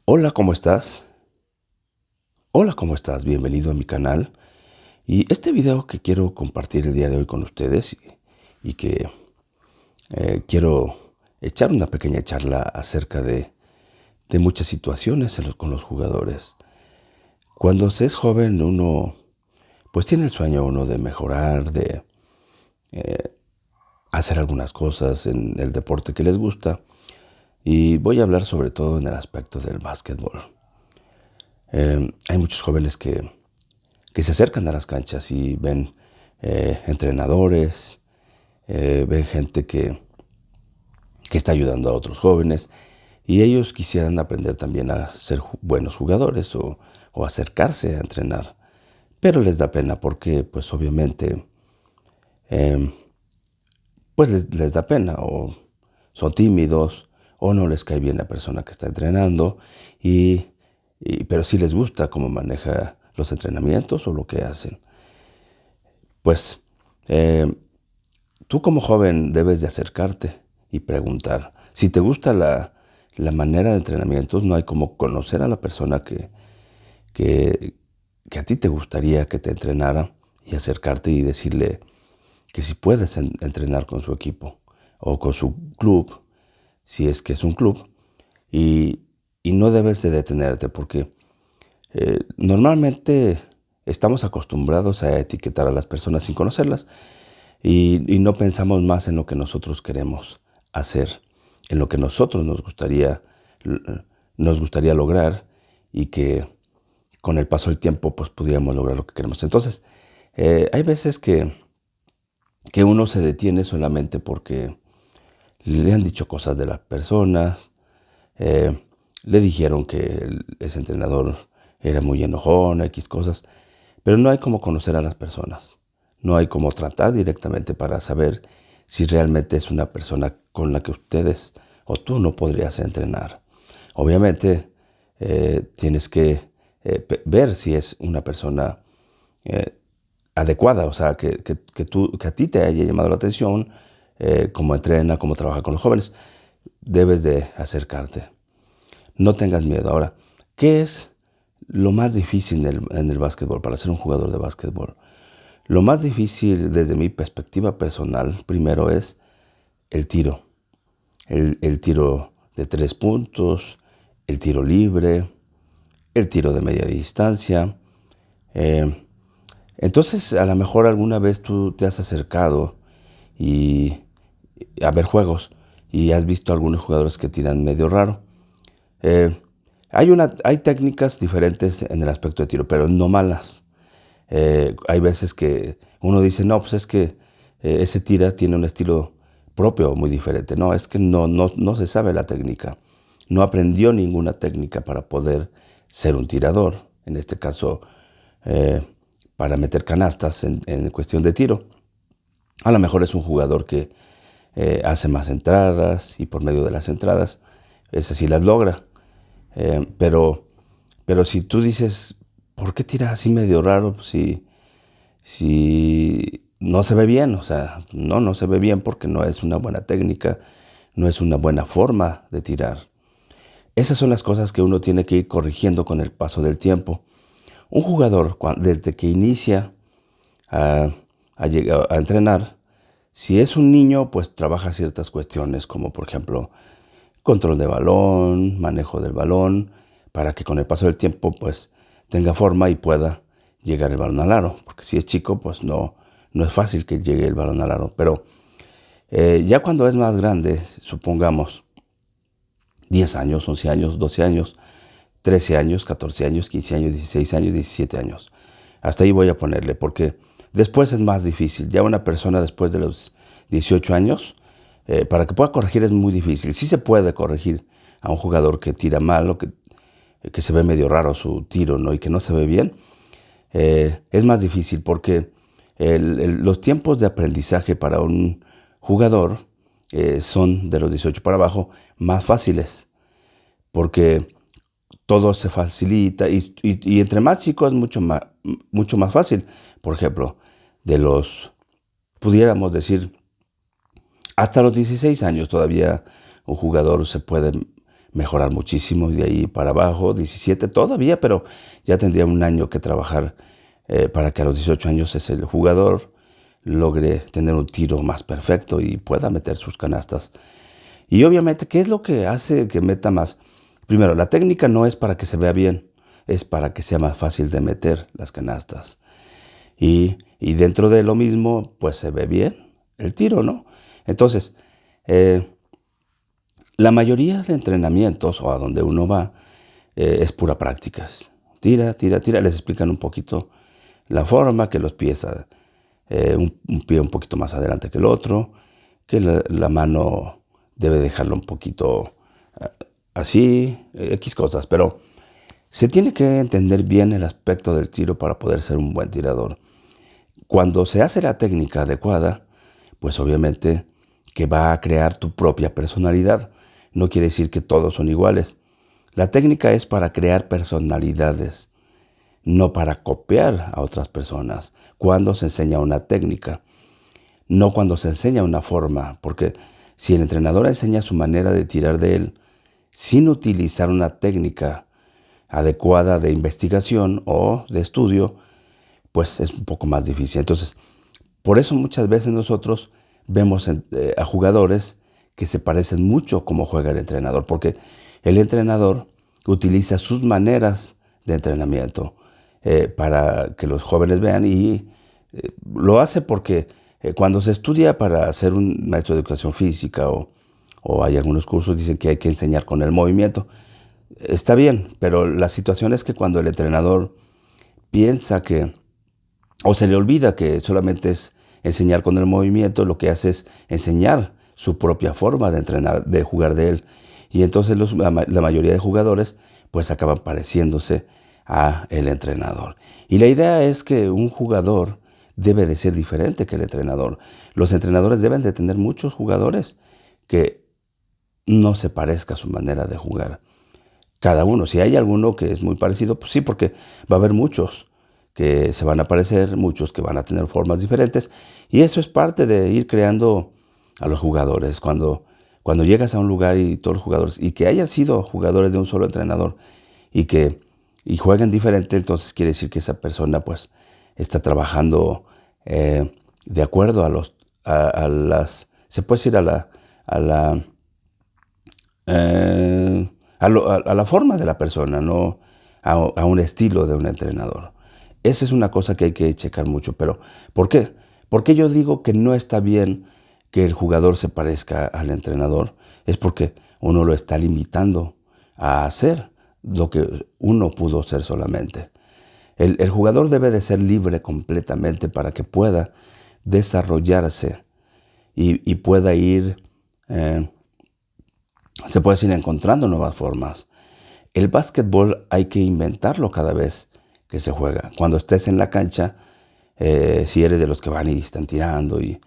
Hola, ¿cómo estás? Hola, ¿cómo estás? Bienvenido a mi canal. Y este video que quiero compartir el día de hoy con ustedes y que quiero echar una pequeña charla acerca de muchas situaciones con los jugadores. Cuando se es joven, uno pues tiene el sueño uno de mejorar, de hacer algunas cosas en el deporte que les gusta. Y voy a hablar sobre todo en el aspecto del básquetbol. Hay muchos jóvenes que se acercan a las canchas y ven entrenadores, ven gente que está ayudando a otros jóvenes y ellos quisieran aprender también a ser buenos jugadores o acercarse a entrenar. Pero les da pena porque pues obviamente eh, pues les da pena o son tímidos o no les cae bien la persona que está entrenando pero sí les gusta cómo maneja los entrenamientos o lo que hacen. Pues tú como joven debes de acercarte y preguntar. Si te gusta la manera de entrenamientos, no hay como conocer a la persona que, que a ti te gustaría que te entrenara y acercarte y decirle que si puedes entrenar con su equipo o con su club, si es que es un club, y, y no debes de detenerte porque normalmente estamos acostumbrados a etiquetar a las personas sin conocerlas y no pensamos más en lo que nosotros queremos hacer, en lo que nosotros nos gustaría lograr y que con el paso del tiempo pues pudiéramos lograr lo que queremos. Entonces, hay veces que uno se detiene solamente porque le han dicho cosas de las personas, le dijeron que ese entrenador era muy enojón, X cosas, pero no hay como conocer a las personas. No hay como tratar directamente para saber si realmente es una persona con la que ustedes o tú no podrías entrenar. Obviamente tienes que ver si es una persona eh, adecuada, o sea, que a ti te haya llamado la atención, cómo entrena, cómo trabaja con los jóvenes. Debes de acercarte. No tengas miedo. Ahora, ¿qué es lo más difícil en el básquetbol para ser un jugador de básquetbol? Lo más difícil desde mi perspectiva personal, primero es el tiro. El tiro de 3 puntos, el tiro libre, el tiro de media distancia. Eh, entonces, a lo mejor alguna vez tú te has acercado y a ver juegos y has visto algunos jugadores que tiran medio raro. Eh, hay técnicas diferentes en el aspecto de tiro, pero no malas. Hay veces que uno dice, no, pues es que ese tira tiene un estilo propio muy diferente. No, es que no se sabe la técnica. No aprendió ninguna técnica para poder ser un tirador. En este caso, eh, para meter canastas en cuestión de tiro. A lo mejor es un jugador que hace más entradas y por medio de las entradas, esas sí las logra. Pero si tú dices, ¿por qué tiras así medio raro? Si no se ve bien, o sea, no se ve bien porque no es una buena técnica, no es una buena forma de tirar. Esas son las cosas que uno tiene que ir corrigiendo con el paso del tiempo. Un jugador, desde que inicia a, a entrenar, si es un niño, pues trabaja ciertas cuestiones, como por ejemplo control de balón, manejo del balón, para que con el paso del tiempo pues tenga forma y pueda llegar el balón al aro. Porque si es chico, pues no es fácil que llegue el balón al aro. Pero ya cuando es más grande, supongamos 10 años, 11 años, 12 años, 13 años, 14 años, 15 años, 16 años, 17 años. Hasta ahí voy a ponerle, porque después es más difícil. Ya una persona después de los 18 años, para que pueda corregir es muy difícil. Sí se puede corregir a un jugador que tira mal o que se ve medio raro su tiro, ¿no? Y que no se ve bien. Es más difícil porque los tiempos de aprendizaje para un jugador son de los 18 para abajo más fáciles, porque todo se facilita y entre más chicos es mucho más fácil. Por ejemplo, pudiéramos decir, hasta los 16 años todavía un jugador se puede mejorar muchísimo y de ahí para abajo, 17 todavía, pero ya tendría un año que trabajar para que a los 18 años el jugador logre tener un tiro más perfecto y pueda meter sus canastas. Y obviamente, ¿qué es lo que hace que meta más? Primero, la técnica no es para que se vea bien, es para que sea más fácil de meter las canastas. Y dentro de lo mismo, pues se ve bien el tiro, ¿no? Entonces, la mayoría de entrenamientos o a donde uno va es pura prácticas. Tira, tira, tira. Les explican un poquito la forma, que los pies, un pie un poquito más adelante que el otro, que la mano debe dejarlo un poquito así, X cosas. Pero se tiene que entender bien el aspecto del tiro para poder ser un buen tirador. Cuando se hace la técnica adecuada, pues obviamente que va a crear tu propia personalidad. No quiere decir que todos son iguales. La técnica es para crear personalidades, no para copiar a otras personas. Cuando se enseña una técnica, no cuando se enseña una forma, porque si el entrenador enseña su manera de tirar de él sin utilizar una técnica adecuada de investigación o de estudio, pues es un poco más difícil. Entonces, por eso muchas veces nosotros vemos a jugadores que se parecen mucho como juega el entrenador, porque el entrenador utiliza sus maneras de entrenamiento para que los jóvenes vean y lo hace porque cuando se estudia para ser un maestro de educación física o hay algunos cursos dicen que hay que enseñar con el movimiento. Está bien, pero la situación es que cuando el entrenador piensa que o se le olvida que solamente es enseñar con el movimiento, lo que hace es enseñar su propia forma de entrenar, de jugar de él. Y entonces la mayoría de jugadores pues acaban pareciéndose a el entrenador. Y la idea es que un jugador debe de ser diferente que el entrenador. Los entrenadores deben de tener muchos jugadores que no se parezca a su manera de jugar. Cada uno, si hay alguno que es muy parecido, pues sí, porque va a haber muchos que se van a parecer, muchos que van a tener formas diferentes, y eso es parte de ir creando a los jugadores. Cuando llegas a un lugar y todos los jugadores, y que hayan sido jugadores de un solo entrenador, y jueguen diferente, entonces quiere decir que esa persona pues está trabajando de acuerdo a las, se puede decir a la forma de la persona, no a un estilo de un entrenador. Esa es una cosa que hay que checar mucho. Pero, ¿por qué? Porque yo digo que no está bien que el jugador se parezca al entrenador. Es porque uno lo está limitando a hacer lo que uno pudo ser solamente. El jugador debe de ser libre completamente para que pueda desarrollarse y pueda ir, se puede decir, encontrando nuevas formas. El básquetbol hay que inventarlo cada vez que se juega. Cuando estés en la cancha, si eres de los que van y están tirando y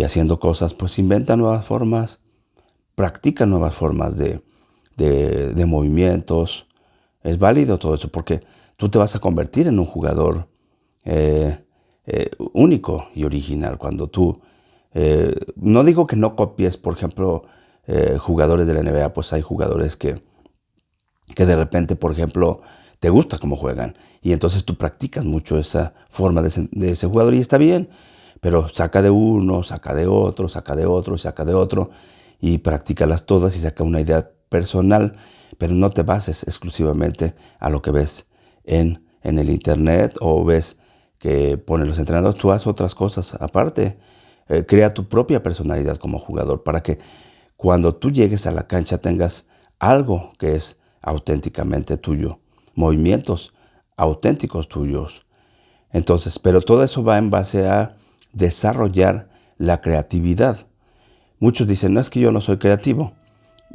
haciendo cosas, pues inventa nuevas formas, practica nuevas formas de movimientos. Es válido todo eso porque tú te vas a convertir en un jugador único y original. Cuando tú, no digo que no copies, por ejemplo, jugadores de la NBA, pues hay jugadores que de repente, por ejemplo, te gusta cómo juegan y entonces tú practicas mucho esa forma de ese jugador y está bien, pero saca de uno, saca de otro, saca de otro, saca de otro y practícalas todas y saca una idea personal, pero no te bases exclusivamente a lo que ves en el internet o ves que ponen los entrenadores. Tú haz otras cosas aparte, crea tu propia personalidad como jugador para que cuando tú llegues a la cancha tengas algo que es auténticamente tuyo, movimientos auténticos tuyos. Entonces, pero todo eso va en base a desarrollar la creatividad. Muchos dicen, no es que yo no soy creativo.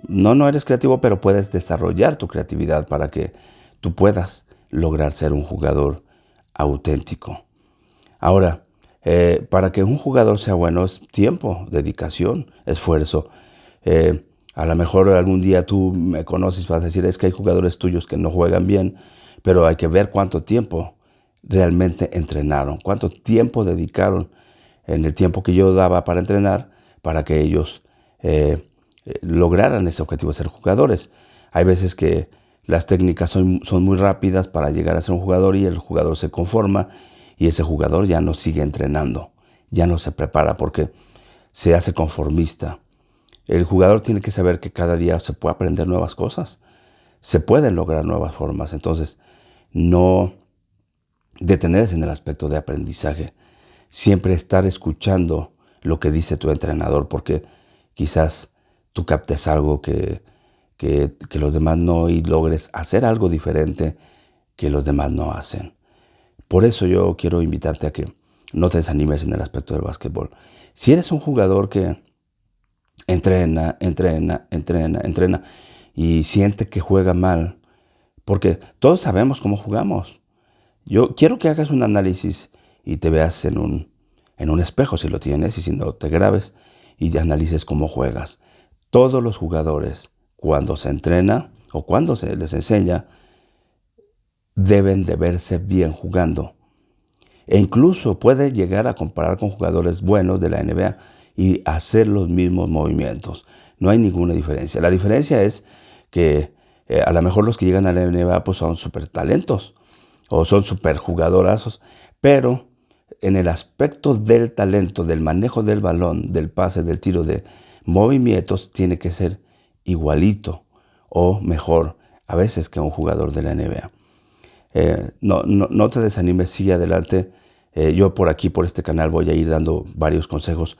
No eres creativo, pero puedes desarrollar tu creatividad para que tú puedas lograr ser un jugador auténtico. Ahora, para que un jugador sea bueno es tiempo, dedicación, esfuerzo. A lo mejor algún día tú me conoces y vas a decir, es que hay jugadores tuyos que no juegan bien, pero hay que ver cuánto tiempo realmente entrenaron, cuánto tiempo dedicaron en el tiempo que yo daba para entrenar para que ellos lograran ese objetivo de ser jugadores. Hay veces que las técnicas son muy rápidas para llegar a ser un jugador y el jugador se conforma y ese jugador ya no sigue entrenando, ya no se prepara porque se hace conformista. El jugador tiene que saber que cada día se puede aprender nuevas cosas, se pueden lograr nuevas formas. Entonces, no detenerse en el aspecto de aprendizaje, siempre estar escuchando lo que dice tu entrenador, porque quizás tú captes algo que los demás no y logres hacer algo diferente que los demás no hacen. Por eso yo quiero invitarte a que no te desanimes en el aspecto del básquetbol. Si eres un jugador que entrena y siente que juega mal, porque todos sabemos cómo jugamos. Yo quiero que hagas un análisis y te veas en un espejo si lo tienes, y si no, te grabes y analices cómo juegas. Todos los jugadores, cuando se entrena o cuando se les enseña, deben de verse bien jugando. E incluso puede llegar a comparar con jugadores buenos de la NBA y hacer los mismos movimientos. No hay ninguna diferencia. La diferencia es que a lo mejor los que llegan a la NBA pues son súper talentos o son súper jugadorazos, pero en el aspecto del talento, del manejo del balón, del pase, del tiro, de movimientos, tiene que ser igualito o mejor a veces que un jugador de la NBA. No te desanimes, sigue adelante. Yo por aquí, por este canal, voy a ir dando varios consejos.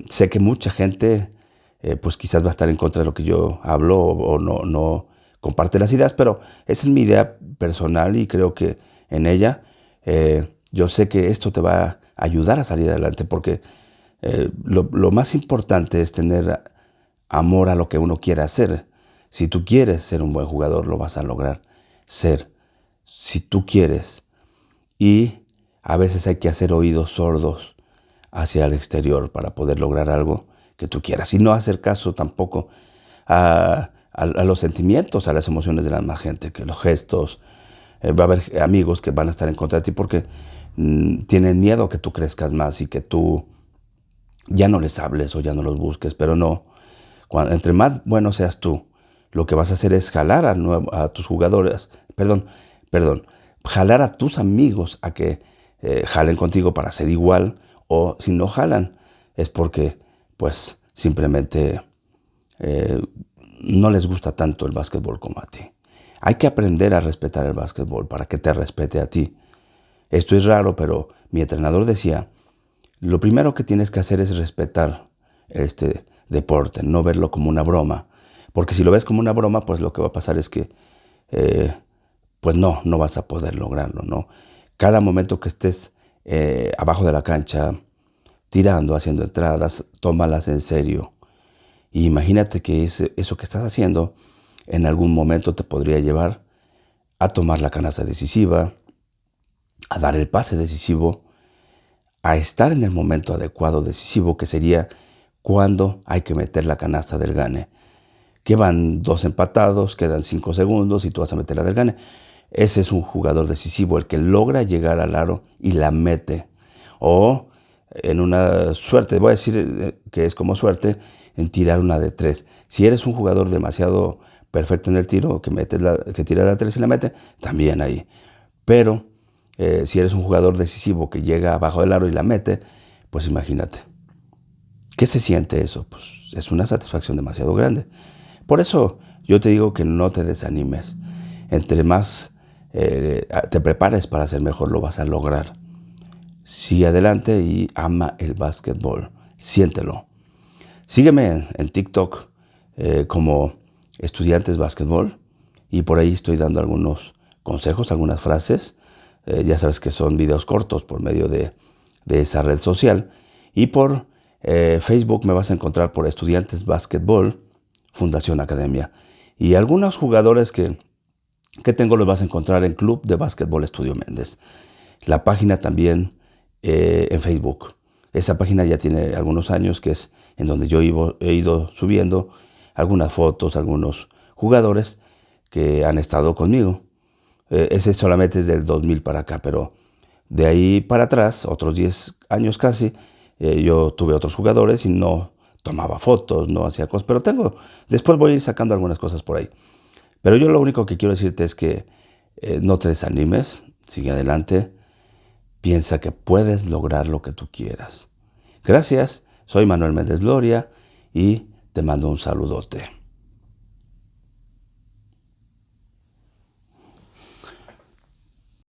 Sé que mucha gente pues quizás va a estar en contra de lo que yo hablo o no comparte las ideas, pero esa es mi idea personal y creo que en ella yo sé que esto te va a ayudar a salir adelante, porque lo más importante es tener amor a lo que uno quiere hacer. Si tú quieres ser un buen jugador, lo vas a lograr ser. Si tú quieres. Y a veces hay que hacer oídos sordos hacia el exterior para poder lograr algo que tú quieras. Y no hacer caso tampoco a los sentimientos, a las emociones de la demás gente, que los gestos. Va a haber amigos que van a estar en contra de ti porque tienen miedo a que tú crezcas más y que tú ya no les hables o ya no los busques. Pero no, entre más bueno seas tú, lo que vas a hacer es jalar a tus jugadores, jalar a tus amigos a que jalen contigo para ser igual, o si no jalan es porque pues simplemente no les gusta tanto el básquetbol como a ti. Hay que aprender a respetar el básquetbol para que te respete a ti. Esto es raro, pero mi entrenador decía, lo primero que tienes que hacer es respetar este deporte, no verlo como una broma. Porque si lo ves como una broma, pues lo que va a pasar es que pues no vas a poder lograrlo, ¿no? Cada momento que estés abajo de la cancha, tirando, haciendo entradas, tómalas en serio. Y imagínate que eso que estás haciendo en algún momento te podría llevar a tomar la canasta decisiva, a dar el pase decisivo, a estar en el momento adecuado decisivo, que sería cuando hay que meter la canasta del gane. Que van 2 empatados, quedan 5 segundos y tú vas a meter la del gane. Ese es un jugador decisivo, el que logra llegar al aro y la mete. O en una suerte, voy a decir que es como suerte, en tirar una de 3. Si eres un jugador demasiado perfecto en el tiro, que tira la 3 y la mete, también ahí. Pero si eres un jugador decisivo que llega abajo del aro y la mete, pues imagínate. ¿Qué se siente eso? Pues es una satisfacción demasiado grande. Por eso yo te digo que no te desanimes. Entre más te prepares para ser mejor, lo vas a lograr. Sigue adelante y ama el básquetbol. Siéntelo. Sígueme en TikTok como Estudiantes Básquetbol, y por ahí estoy dando algunos consejos, algunas frases. Ya sabes que son videos cortos por medio de esa red social. Y por Facebook me vas a encontrar por Estudiantes Básquetbol Fundación Academia. Y algunos jugadores que tengo los vas a encontrar en Club de Básquetbol Estudio Méndez. La página también en Facebook. Esa página ya tiene algunos años, que es en donde yo he ido subiendo algunas fotos, algunos jugadores que han estado conmigo. Ese solamente es del 2000 para acá, pero de ahí para atrás, otros 10 años casi, yo tuve otros jugadores y no tomaba fotos, no hacía cosas, pero después voy a ir sacando algunas cosas por ahí. Pero yo lo único que quiero decirte es que no te desanimes, sigue adelante, piensa que puedes lograr lo que tú quieras. Gracias, soy Manuel Méndez Loria y te mando un saludote.